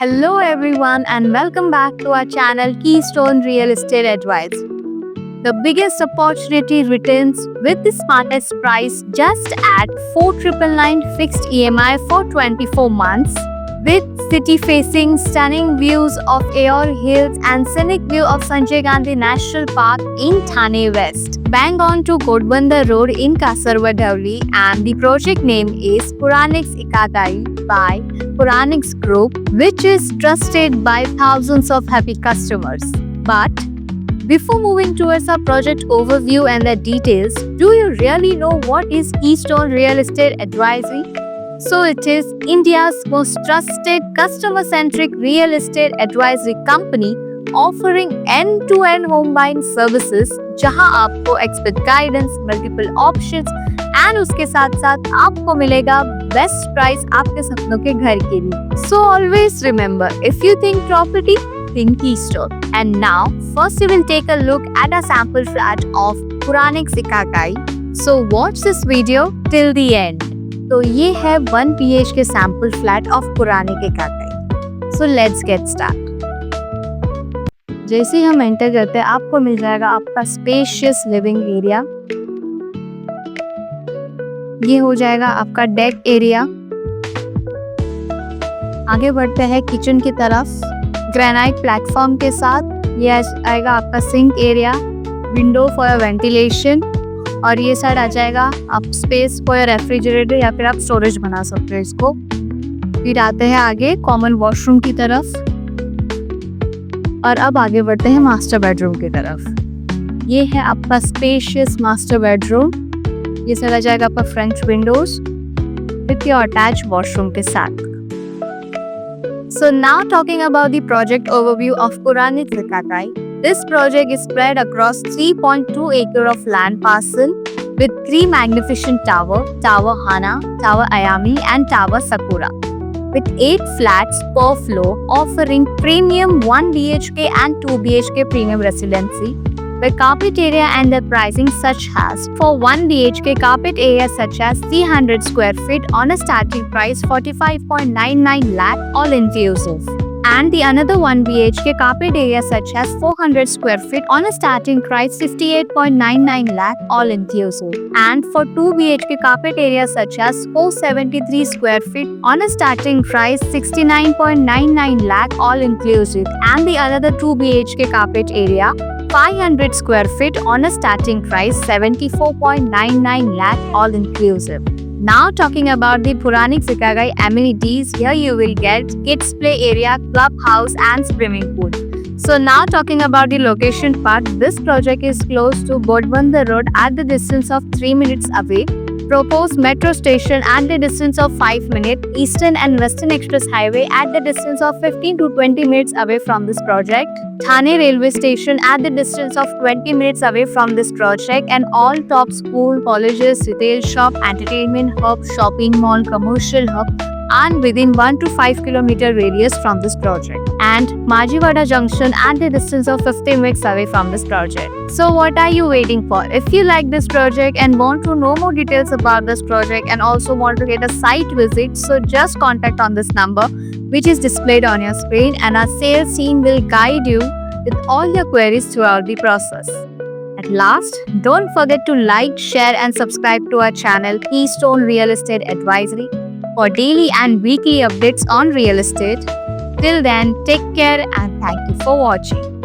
Hello everyone and welcome back to our channel Keystone Real Estate Advice. The biggest opportunity returns with the smartest price just at 4999 fixed EMI for 24 months with city facing stunning views of Aor Hills and scenic view of Sanjay Gandhi National Park in Thane West. Bang on to Godbanda Road in Kasaragod, and the project name is Puranik Ikagai by Puranik Group, which is trusted by thousands of happy customers. But before moving towards our project overview and the details, do you really know what is Keystone Real Estate Advisory? So it is India's most trusted customer-centric real estate advisory company offering end-to-end home buying services जहां आपको expert guidance, multiple options and उसके साथ साथ आपको मिलेगा best price आपके सपनों के घर के लिए. So always remember, if you think property, think Keystone. And now, first you will take a look at a sample flat of Puranik Ikagai. So watch this video till the end. तो ये है 1 BHK sample flat of Puranik Ikagai. So let's get started. जैसे ही हम enter करते हैं आपको मिल जाएगा आपका स्पेशियस लिविंग एरिया. ये हो जाएगा आपका डेक एरिया. आगे बढ़ते हैं किचन की तरफ. ग्रेनाइट प्लेटफॉर्म के साथ ये आएगा आपका sink area, window for ventilation, और ये साइड आ जाएगा आप स्पेस फॉर रेफ्रिजरेटर या फिर आप स्टोरेज बना सकते हो इसको. फिर आते हैं आगे कॉमन वॉशरूम की तरफ, और अब आगे बढ़ते हैं मास्टर बेडरूम की तरफ. ये है आपका स्पेशियस मास्टर बेडरूम. ये साइड आ जाएगा आपका French Windows with your attach washroom के साथ. So now talking about the project overview of Puranik Ikagai. This project is spread across 3.2 acre of land parcel with 3 magnificent tower, Tower Hana, Tower Ayami and Tower Sakura, with 8 flats per floor offering premium 1 BHK and 2 BHK premium residency, where carpet area and the pricing such as for 1 BHK carpet area such as 300 square feet on a starting price 45.99 lakh all inclusive, and the another 1 BHK carpet area such as 400 square feet on a starting price 58.99 lakh all inclusive, and for 2 BHK carpet area such as 473 square feet on a starting price 69.99 lakh all inclusive, and the another 2 BHK carpet area 500 square feet on a starting price 74.99 lakh all inclusive. Now talking about the Puranik Ikagai amenities, here you will get kids play area, clubhouse and swimming pool. So now talking about the location part, this project is close to Godbanda Road at the distance of 3 minutes away. Proposed metro station at the distance of 5 minutes, Eastern and Western Express Highway at the distance of 15 to 20 minutes away from this project. Thane railway station at the distance of 20 minutes away from this project, and all top school, colleges, retail shop, entertainment hub, shopping mall, commercial hub, and within 1 to 5 kilometer radius from this project. And Majivada Junction at the distance of 50 minutes away from this project. So what are you waiting for? If you like this project and want to know more details about this project and also want to get a site visit, so just contact on this number which is displayed on your screen, and our sales team will guide you with all your queries throughout the process. At last, don't forget to like, share and subscribe to our channel Keystone Real Estate Advisory for daily and weekly updates on real estate. Till then, take care and thank you for watching.